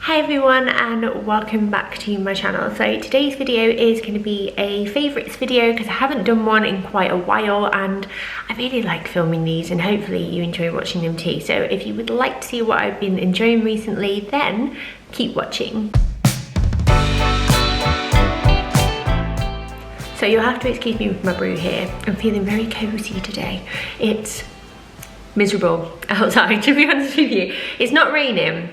Hi everyone and welcome back to my channel. So today's video is going to be a favourites video because I haven't done one in quite a while and I really like filming these and hopefully you enjoy watching them too. So if you would like to see what I've been enjoying recently, then keep watching. So you'll have to excuse me with my brew here. I'm feeling very cosy today. It's miserable outside, to be honest with you. It's not raining.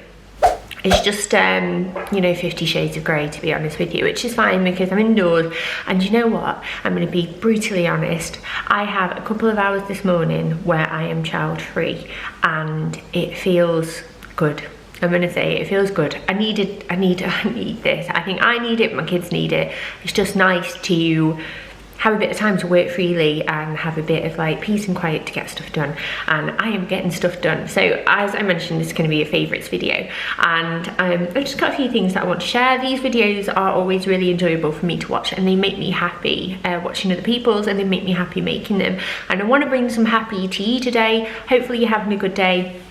It's just, you know, 50 shades of grey, to be honest with you, which is fine because I'm indoors. And you know what? I'm going to be brutally honest. I have a couple of hours this morning where I am child free and it feels good. I'm going to say it feels good. I need this. I think I need it, my kids need it. It's just nice to have a bit of time to work freely and have a bit of like peace and quiet to get stuff done, and I am getting stuff done. So as I mentioned, this is going to be a favourites video and I've just got a few things that I want to share. These videos are always really enjoyable for me to watch and they make me happy watching other people's, and they make me happy making them, and I want to bring some happy to you today. Hopefully you're having a good day,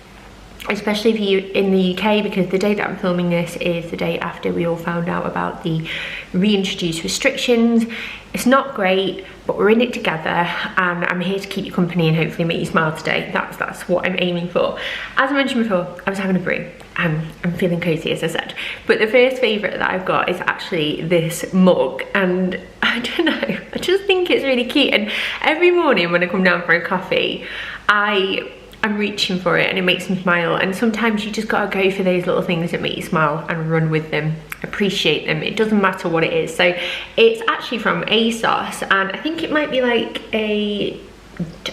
especially if you're in the UK, because the day that I'm filming this is the day after we all found out about the reintroduced restrictions. It's not great, but we're in it together and I'm here to keep you company and hopefully make you smile today. That's what I'm aiming for. As I mentioned before, I was having a brew. I'm feeling cozy, as I said. But the first favourite that I've got is actually this mug, and I don't know, I just think it's really cute. And every morning when I come down for a coffee, I'm reaching for it and it makes me smile, and sometimes you just gotta go for those little things that make you smile and run with them, appreciate them. It doesn't matter what it is. So it's actually from ASOS and I think it might be like it's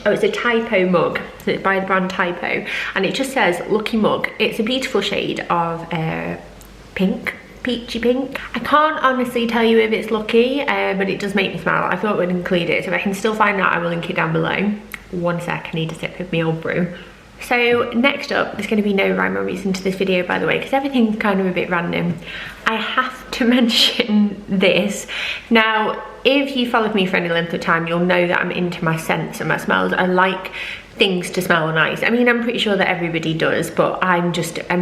a Typo mug, so it's by the brand Typo, and it just says Lucky Mug. It's a beautiful shade of pink, peachy pink. I can't honestly tell you if it's lucky, but it does make me smile. I thought we'd include it, so if I can still find out I will link it down below. One sec, I need a sip of my old brew. So next up, there's going to be no rhyme or reason to this video, by the way, because everything's kind of a bit random. I have to mention this. Now, if you followed me for any length of time, you'll know that I'm into my scents and my smells. I like things to smell nice. I mean, I'm pretty sure that everybody does, but I'm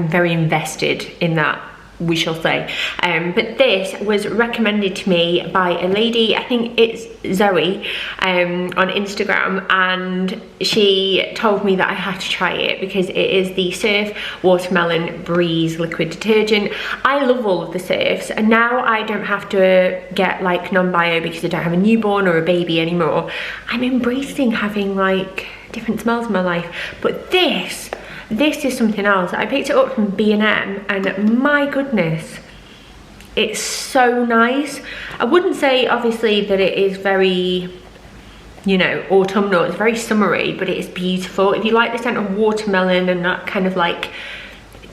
very invested in that, we shall say. But this was recommended to me by a lady, I think it's Zoe, on Instagram, and she told me that I had to try it because it is the Surf Watermelon Breeze liquid detergent. I love all of the Surfs, and now I don't have to get like non-bio because I don't have a newborn or a baby anymore. I'm embracing having like different smells in my life, but this is something else. I picked it up from B&M and my goodness, it's so nice. I wouldn't say obviously that it is very, you know, autumnal. It's very summery, but it is beautiful. If you like the scent of watermelon and that kind of like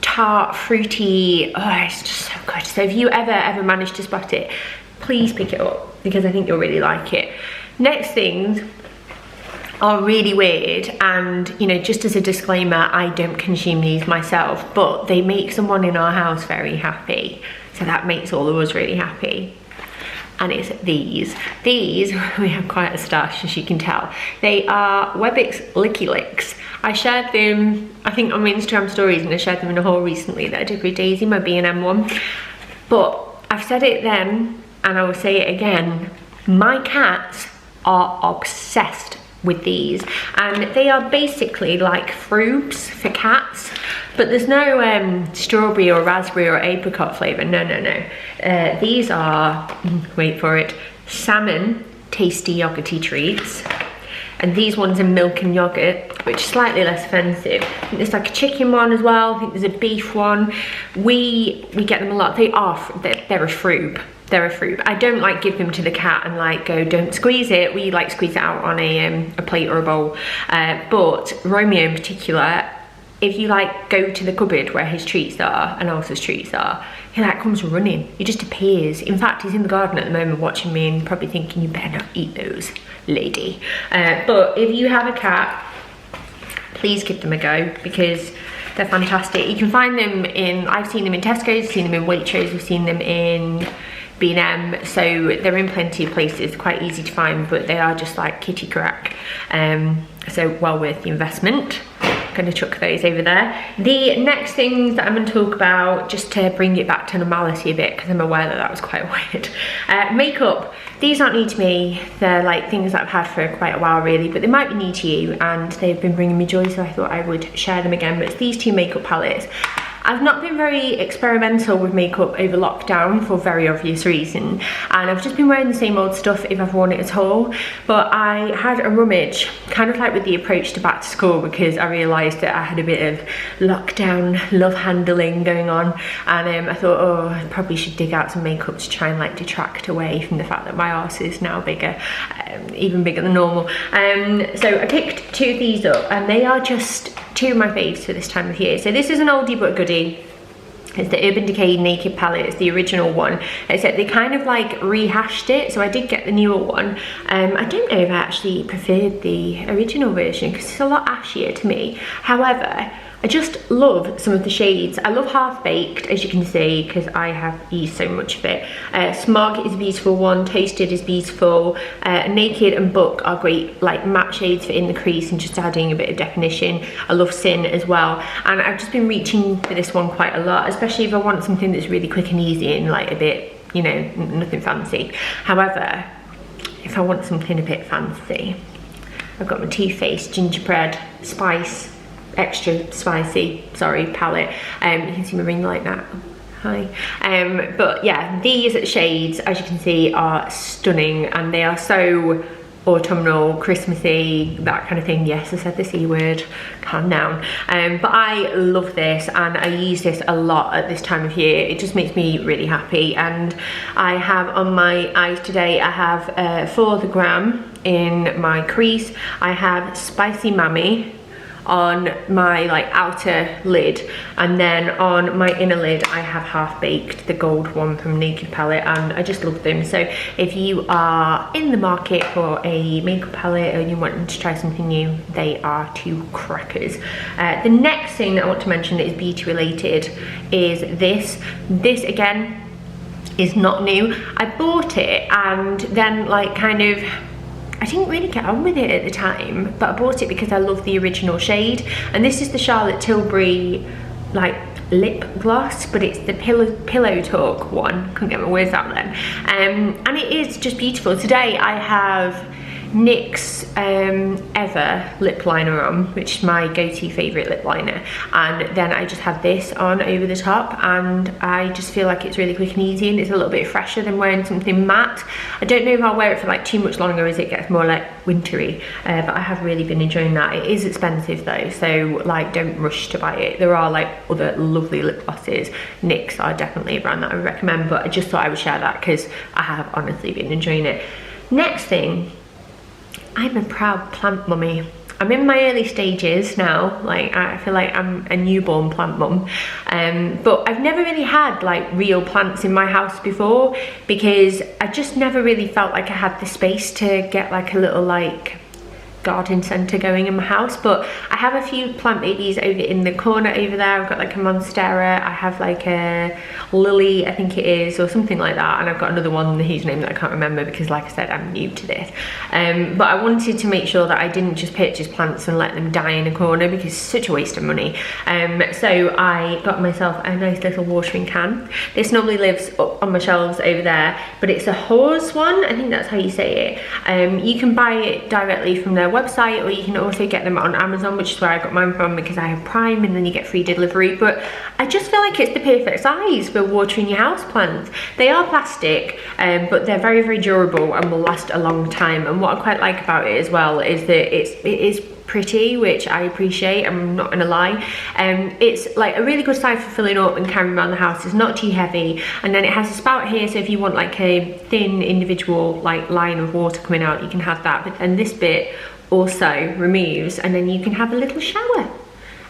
tart, fruity, oh, it's just so good. So if you ever manage to spot it, please pick it up because I think you'll really like it. Next things are really weird, and you know, just as a disclaimer, I don't consume these myself, but they make someone in our house very happy, so that makes all of us really happy. And it's these we have quite a stash, as you can tell. They are Webbix Licky Licks. I shared them I think on my Instagram stories, and I shared them in a haul recently that I did with Daisy, my B&M one. But I've said it then and I will say it again, my cats are obsessed with these, and they are basically like Froobs for cats, but there's no strawberry or raspberry or apricot flavour. No. These are, wait for it, salmon tasty yogurty treats, and these ones are milk and yogurt, which is slightly less offensive. I think there's like a chicken one as well. I think there's a beef one. We get them a lot. They're a Froob. They're a Froob. I don't like give them to the cat and like go, don't squeeze it. We like squeeze it out on a plate or a bowl. But Romeo in particular, if you like go to the cupboard where his treats are and Elsa's treats are, he like comes running. He just appears. In fact, he's in the garden at the moment watching me and probably thinking, you better not eat those, lady. But if you have a cat, please give them a go because they're fantastic. You can find them in, I've seen them in Tesco's, I've seen them in Waitrose, I've seen them in B&M, so they're in plenty of places, quite easy to find, but they are just like kitty crack, so well worth the investment. gonna chuck those over there. The next things that I'm gonna talk about, just to bring it back to normality a bit, because I'm aware that that was quite weird. Makeup. These aren't new to me. They're like things that I've had for quite a while really, but they might be new to you, and they've been bringing me joy, so I thought I would share them again. But it's these two makeup palettes. I've not been very experimental with makeup over lockdown for very obvious reason, and I've just been wearing the same old stuff if I've worn it at all. But I had a rummage, kind of like with the approach to back to school, because I realised that I had a bit of lockdown love handling going on, and I thought, oh, I probably should dig out some makeup to try and like detract away from the fact that my arse is now bigger, even bigger than normal. So I picked two of these up, and they are just two of my faves for this time of year. So this is an oldie but goodie. It's the Urban Decay Naked palette. It's the original one, except they kind of like rehashed it, so I did get the newer one. I don't know if I actually preferred the original version because it's a lot ashier to me. However, I just love some of the shades. I love Half Baked, as you can see, because I have used so much of it. Smog is a beautiful one, Toasted is beautiful, Naked and Book are great like matte shades for in the crease and just adding a bit of definition. I love Sin as well, and I've just been reaching for this one quite a lot, especially if I want something that's really quick and easy and like a bit, you know, nothing fancy. However, if I want something a bit fancy, I've got my Too Faced Gingerbread Spice extra spicy, sorry, palette. You can see my ring light that. Hi. But yeah, these shades, as you can see, are stunning, and they are so autumnal, Christmassy, that kind of thing. Yes, I said the C word, calm down. But I love this, and I use this a lot at this time of year. It just makes me really happy. And I have on my eyes today, I have For the Gram in my crease. I have Spicy Mammy on my like outer lid, and then on my inner lid I have Half Baked, the gold one from Naked palette, and I just love them. So if you are in the market for a makeup palette and you want to try something new, they are two crackers. The next thing that I want to mention that is beauty related is this. This again is not new. I bought it and then like kind of I didn't really get on with it at the time, but I bought it because I love the original shade. And this is the Charlotte Tilbury like lip gloss, but it's the pillow talk one. Couldn't get my words out then. And it is just beautiful. Today I have NYX Ever lip liner on, which is my go-to favourite lip liner, and then I just have this on over the top, and I just feel like it's really quick and easy, and it's a little bit fresher than wearing something matte. I don't know if I'll wear it for like too much longer as it gets more like wintry, but I have really been enjoying that. It is expensive though, so like don't rush to buy it. There are like other lovely lip glosses. NYX are definitely a brand that I would recommend, but I just thought I would share that because I have honestly been enjoying it. Next thing, I'm a proud plant mummy. I'm in my early stages now, like I feel like I'm a newborn plant mum, but I've never really had like real plants in my house before because I just never really felt like I had the space to get like a little like garden centre going in my house. But I have a few plant babies over in the corner over there. I've got like a monstera, I have like a lily, I think it is, or something like that, and I've got another one whose name that I can't remember because like I said, I'm new to this. But I wanted to make sure that I didn't just purchase plants and let them die in a corner because it's such a waste of money. So I got myself a nice little watering can. This normally lives up on my shelves over there, but it's a horse one, I think that's how you say it. You can buy it directly from their website, or you can also get them on Amazon, which is where I got mine from because I have Prime and then you get free delivery. But I just feel like it's the perfect size for watering your house plants. They are plastic, but they're very, very durable and will last a long time. And what I quite like about it as well is that it is pretty, which I appreciate, I'm not gonna lie. It's like a really good size for filling up and carrying around the house. It's not too heavy, and then it has a spout here, so if you want like a thin individual like line of water coming out, you can have that. But then this bit also removes, and then you can have a little shower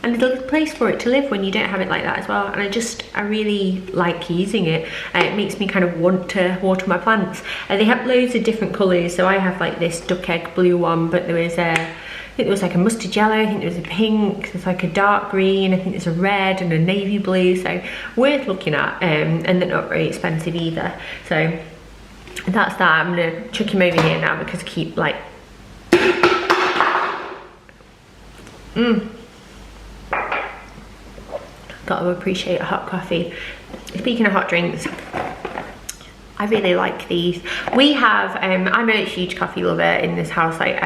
and a little place for it to live when you don't have it like that as well. And I really like using it. It makes me kind of want to water my plants. They have loads of different colours, so I have like this duck egg blue one, but there was I think there was like a mustard yellow, I think there was a pink, there's like a dark green, I think there's a red and a navy blue, so worth looking at, and they're not very expensive either. So that's that. I'm gonna chuck him over here now because I keep like got to appreciate a hot coffee. Speaking of hot drinks, I really like these. We have, I'm a huge coffee lover in this house. Like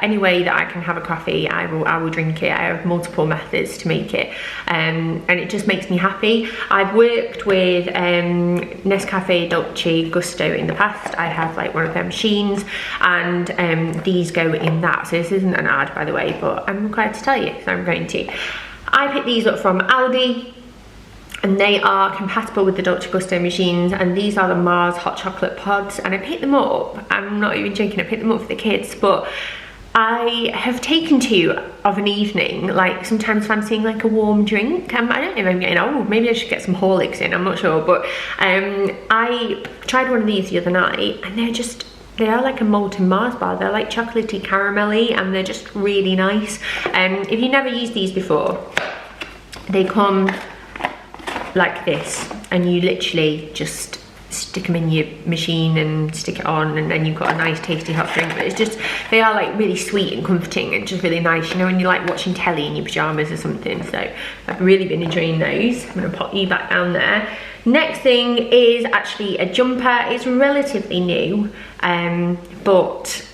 any way that I can have a coffee, I will drink it. I have multiple methods to make it, and it just makes me happy. I've worked with Nescafe Dolce Gusto in the past. I have like one of their machines, and these go in that. So this isn't an ad, by the way, but I'm required to tell you, so I'm going to. I picked these up from Aldi, and they are compatible with the Dolce Gusto machines, and these are the Mars hot chocolate pods, and I picked them up, I'm not even joking, I picked them up for the kids, but I have taken to of an evening, like sometimes fancying like a warm drink. I don't know if I'm getting old, maybe I should get some Horlicks in, I'm not sure, but I tried one of these the other night, and they are like a molten Mars bar. They're like chocolatey caramelly, and they're just really nice. If you've never used these before, they come like this, and you literally just stick them in your machine and stick it on, and then you've got a nice tasty hot drink. But it's just, they are like really sweet and comforting and just really nice, you know, when you're like watching telly in your pajamas or something. So I've really been enjoying those. I'm gonna pop you back down there. Next thing is actually a jumper. It's relatively new, but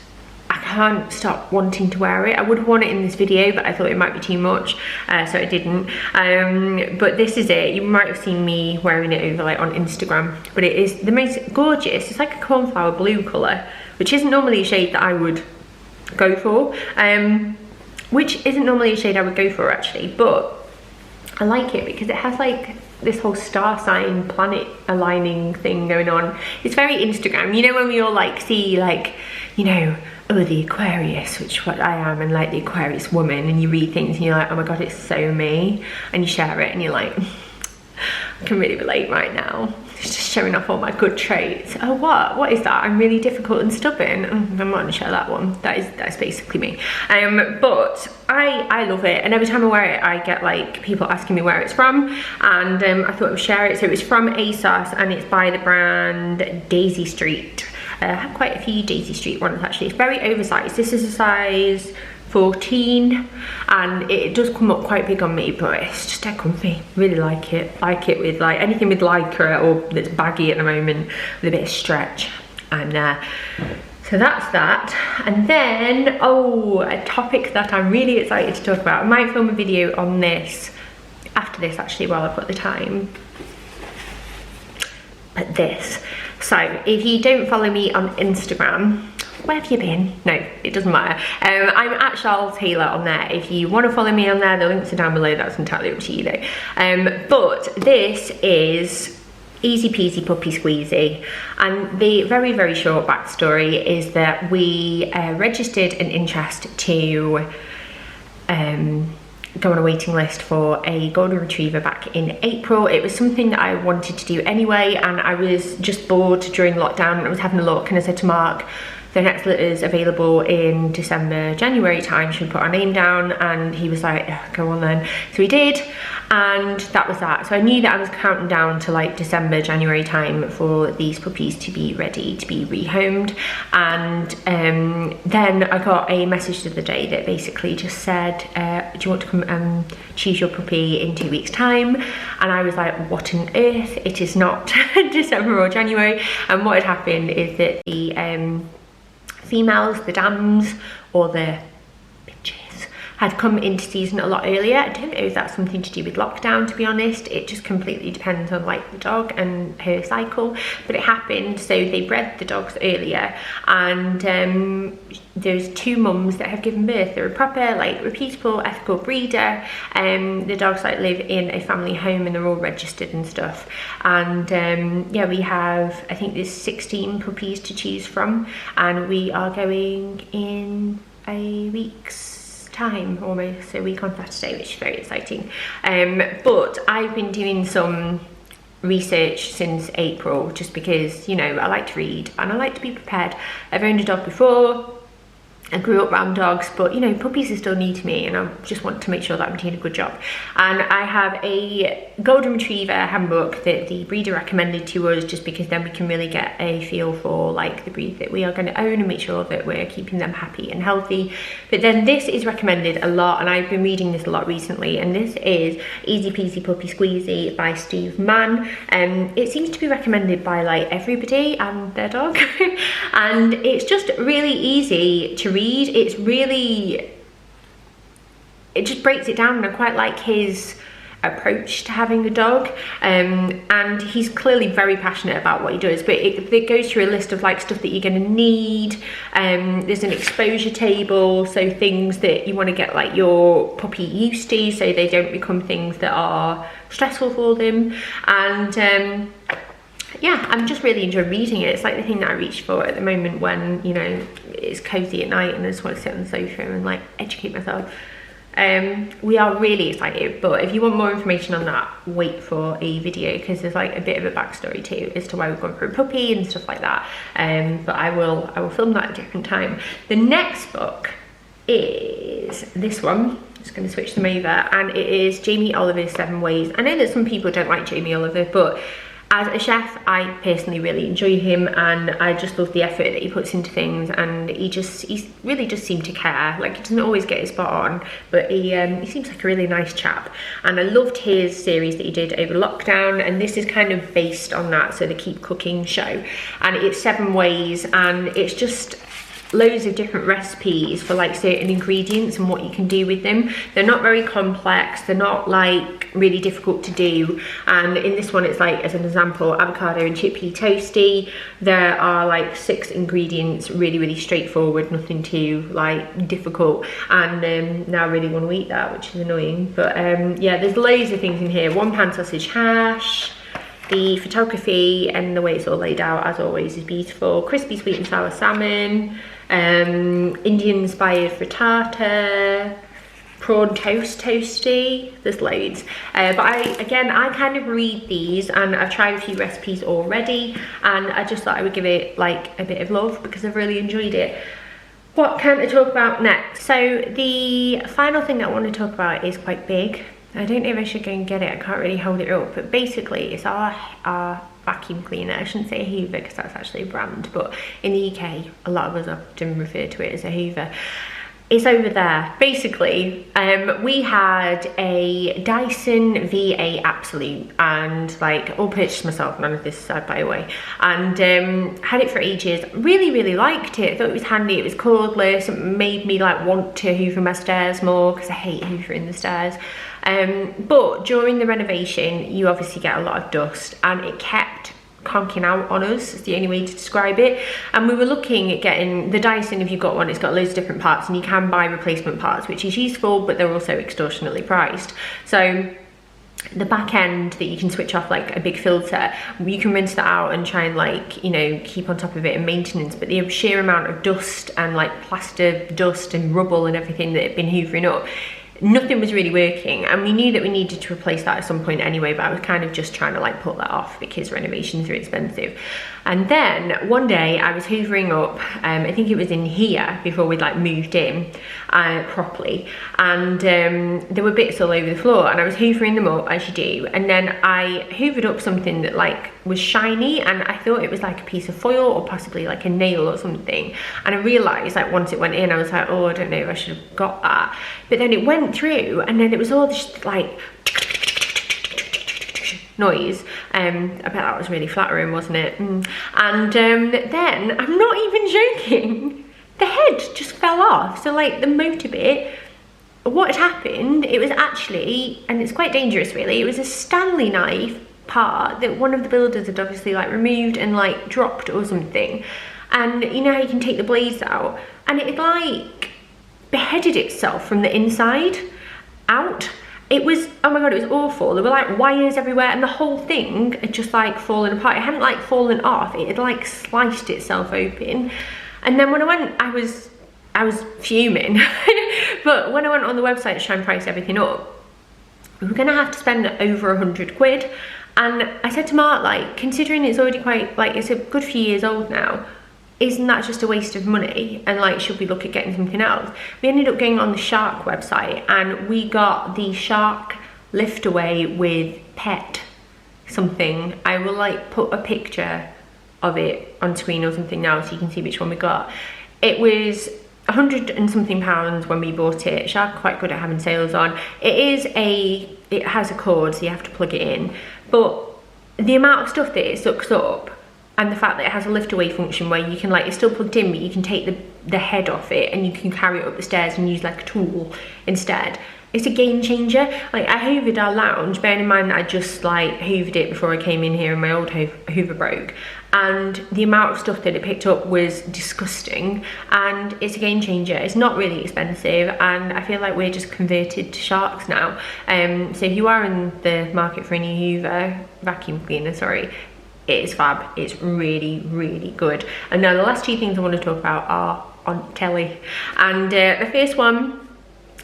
I can't stop wanting to wear it. I would have worn it in this video, but I thought it might be too much, so I didn't. But this is it. You might have seen me wearing it over like on Instagram, but it is the most gorgeous. It's like a cornflower blue colour, which isn't normally a shade that I would go for, actually, but I like it because it has like this whole star sign planet aligning thing going on. It's very Instagram, you know, when we all like see like, you know, oh, the Aquarius, which what I am, and like the Aquarius woman, and you read things and you're like, oh my god, it's so me, and you share it and you're like, I can really relate right now. It's just showing off all my good traits. Oh, what is that? I'm really difficult and stubborn. I'm not gonna share that one. That's basically me. But I love it, and every time I wear it, I get like people asking me where it's from, and I thought I would share it. So it's from ASOS, and it's by the brand Daisy Street. I have quite a few Daisy Street ones actually. It's very oversized. This is a size 14, and it does come up quite big on me, but it's just dead comfy. Really like it. Like it with like anything with lycra or that's baggy at the moment with a bit of stretch. And so that's that. And then, oh, a topic that I'm really excited to talk about. I might film a video on this after this actually, while I've got the time. But this. So if you don't follow me on Instagram, where have you been? No, it doesn't matter. I'm at charlottetaylor on there. If you want to follow me on there, the links are down below. That's entirely up to you though. But this is easy peasy puppy squeezy, and the very, very short backstory is that we registered an interest to go on a waiting list for a golden retriever back in April. It was something that I wanted to do anyway, and I was just bored during lockdown, and I was having a look, and I said to Mark, the next litter's available in December, January time, should we put our name down? And he was like, yeah, go on then. So we did, and that was that. So I knew that I was counting down to like December, January time for these puppies to be ready to be rehomed. And then I got a message the other day that basically just said, do you want to come and choose your puppy in 2 weeks time? And I was like, what on earth? It is not December or January. And what had happened is that the females, the dams, or the bitches, had come into season a lot earlier. I don't know if that's something to do with lockdown, to be honest. It just completely depends on like the dog and her cycle, but it happened. So they bred the dogs earlier, and there's 2 mums that have given birth. They're a proper like reputable ethical breeder, and the dogs like live in a family home, and they're all registered and stuff. And yeah, we have, I think there's 16 puppies to choose from, and we are going in a week's time, almost a week on Saturday, which is very exciting. But I've been doing some research since April, just because, you know, I like to read and I like to be prepared. I've owned a dog before, I grew up around dogs, but you know, puppies are still new to me, and I just want to make sure that I'm doing a good job. And I have a golden retriever handbook that the breeder recommended to us, just because then we can really get a feel for like the breed that we are going to own and make sure that we're keeping them happy and healthy. But then this is recommended a lot, and I've been reading this a lot recently, and this is Easy Peasy Puppy Squeezy by Steve Mann. It seems to be recommended by like everybody and their dog. And it's just really easy to read. It's really, it just breaks it down, and I quite like his approach to having a dog, and he's clearly very passionate about what he does, but it goes through a list of like stuff that you're going to need. There's an exposure table, so things that you want to get like your puppy used to so they don't become things that are stressful for them. And yeah, I'm just really enjoying reading it. It's like the thing that I reach for at the moment when, you know, it's cozy at night and I just want to sit on the sofa and like educate myself. We are really excited, but if you want more information on that, wait for a video, because there's like a bit of a backstory too as to why we've gone for a puppy and stuff like that. But I will film that at a different time. The next book is this one. I'm just going to switch them over, and it is Jamie Oliver's 7 Ways. I know that some people don't like Jamie Oliver, but as a chef, I personally really enjoy him, and I just love the effort that he puts into things, and he really just seemed to care. Like, he doesn't always get it spot on, but he seems like a really nice chap. And I loved his series that he did over lockdown, and this is kind of based on that, so the Keep Cooking show. And it's 7 ways, and it's just loads of different recipes for like certain ingredients and what you can do with them. They're not very complex, they're not like really difficult to do. And in this one, it's like, as an example, avocado and chickpea toasty. There are like 6 ingredients, really straightforward, nothing too like difficult. And now I really want to eat that, which is annoying. But yeah, there's loads of things in here. 1 pan sausage hash. The photography and the way it's all laid out, as always, is beautiful. Crispy sweet and sour salmon, Indian inspired frittata, prawn toast toasty. There's loads. But I kind of read these, and I've tried a few recipes already, and I just thought I would give it like a bit of love because I've really enjoyed it. What can I talk about next? So the final thing that I want to talk about is quite big. I don't know if I should go and get it, I can't really hold it up, but basically it's our vacuum cleaner. I shouldn't say a Hoover because that's actually a brand, but in the UK a lot of us often refer to it as a Hoover. It's over there. Basically, we had a Dyson V8 Absolute, and like, all purchased myself, none of this side by the way, and had it for ages. Really liked it. Thought it was handy. It was cordless. It made me like want to hoover my stairs more because I hate hoovering the stairs. But during the renovation, you obviously get a lot of dust, and it kept conking out on us, is the only way to describe it. And we were looking at getting the Dyson. If you've got one, it's got loads of different parts, and you can buy replacement parts, which is useful, but they're also extortionately priced. So the back end that you can switch off, like a big filter, you can rinse that out and try and like, you know, keep on top of it and maintenance. But the sheer amount of dust and like plaster dust and rubble and everything that had been hoovering up, nothing was really working, and we knew that we needed to replace that at some point anyway, but I was kind of just trying to like put that off because renovations are expensive. And then one day I was hoovering up, I think it was in here before we'd like moved in properly, and there were bits all over the floor, and I was hoovering them up as you do, and then I hoovered up something that like was shiny, and I thought it was like a piece of foil or possibly like a nail or something. And I realized like once it went in, I was like, oh, I don't know if I should have got that. But then it went through, and then it was all this like noise. I bet that was really flattering, wasn't it? And then, I'm not even joking, the head just fell off. So like the motor bit, what had happened, it was actually, and it's quite dangerous really, it was a Stanley knife part that one of the builders had obviously like removed and like dropped or something. And you know how you can take the blades out, and it like beheaded itself from the inside out. It was, oh my god, it was awful. There were like wires everywhere, and the whole thing had just like fallen apart. It hadn't like fallen off, it had like sliced itself open. And then when I went, I was fuming. But when I went on the website to try and price everything up, we were gonna have to spend over 100 quid. And I said to Mark, like, considering it's already quite, like, it's a good few years old now, isn't that just a waste of money? And like, should we look at getting something else? We ended up going on the Shark website and we got the Shark lift away with pet something. I will like put a picture of it on screen or something now so you can see which one we got. It was £100 and something when we bought it. Shark are quite good at having sales on. It has a cord, so you have to plug it in. But the amount of stuff that it sucks up, and the fact that it has a lift away function where you can like, it's still plugged in, but you can take the head off it and you can carry it up the stairs and use like a tool instead. It's a game changer. Like, I hoovered our lounge, bearing in mind that I just like hoovered it before I came in here and my old hoover broke. And the amount of stuff that it picked up was disgusting, and it's a game changer. It's not really expensive, and I feel like we're just converted to Sharks now. So if you are in the market for a new vacuum cleaner, sorry, it is fab. It's really, really good. And now the last two things I want to talk about are on telly. And the first one,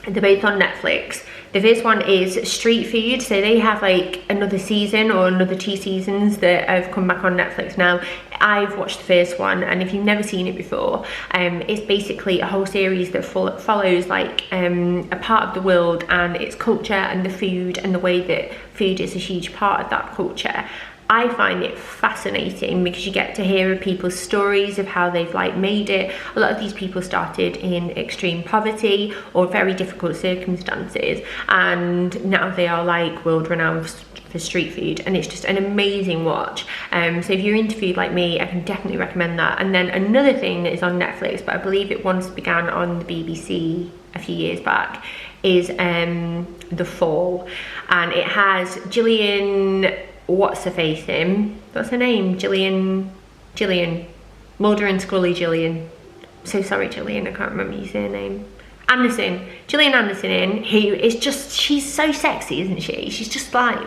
they're both on Netflix. The first one is Street Food. So they have like another season or another 2 seasons that have come back on Netflix now. I've watched the first one, and if you've never seen it before, it's basically a whole series that follows like a part of the world and its culture and the food and the way that food is a huge part of that culture. I find it fascinating because you get to hear people's stories of how they've like made it. A lot of these people started in extreme poverty or very difficult circumstances, and now they are like world renowned for street food, and it's just an amazing watch. So if you're into food like me, I can definitely recommend that. And then another thing that is on Netflix, but I believe it once began on the BBC a few years back, is The Fall, and it has Gillian, what's her face in? What's her name? Gillian. Mulder and Scully Gillian. So sorry, Gillian, I can't remember your surname. Gillian Anderson in, who is just, she's so sexy, isn't she? She's just like,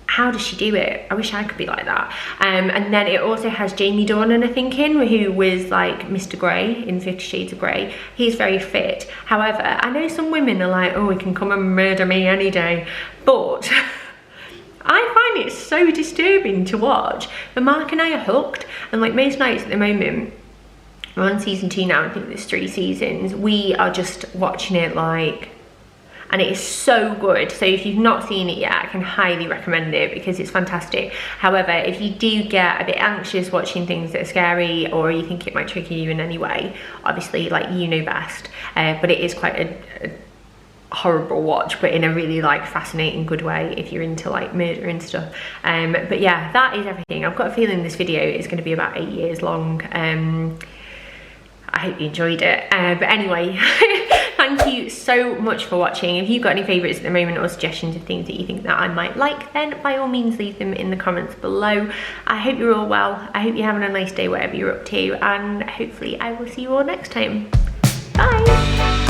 how does she do it? I wish I could be like that. And then it also has Jamie Dornan, I think, in, who was like Mr. Grey in 50 Shades of Grey. He's very fit. However, I know some women are like, oh, he can come and murder me any day. But I find it so disturbing to watch. But Mark and I are hooked, and like most nights at the moment, we're on season 2 now, I think there's 3 seasons, we are just watching it like, and it is so good. So if you've not seen it yet, I can highly recommend it because it's fantastic. However, if you do get a bit anxious watching things that are scary, or you think it might trigger you in any way, obviously like, you know best, but it is quite a horrible watch, but in a really like fascinating good way if you're into like murder and stuff. But yeah, that is everything. I've got a feeling this video is going to be about 8 years long. I hope you enjoyed it, but anyway, thank you so much for watching. If you've got any favourites at the moment or suggestions of things that you think that I might like, then by all means leave them in the comments below. I hope you're all well. I hope you're having a nice day whatever you're up to, and hopefully I will see you all next time. Bye.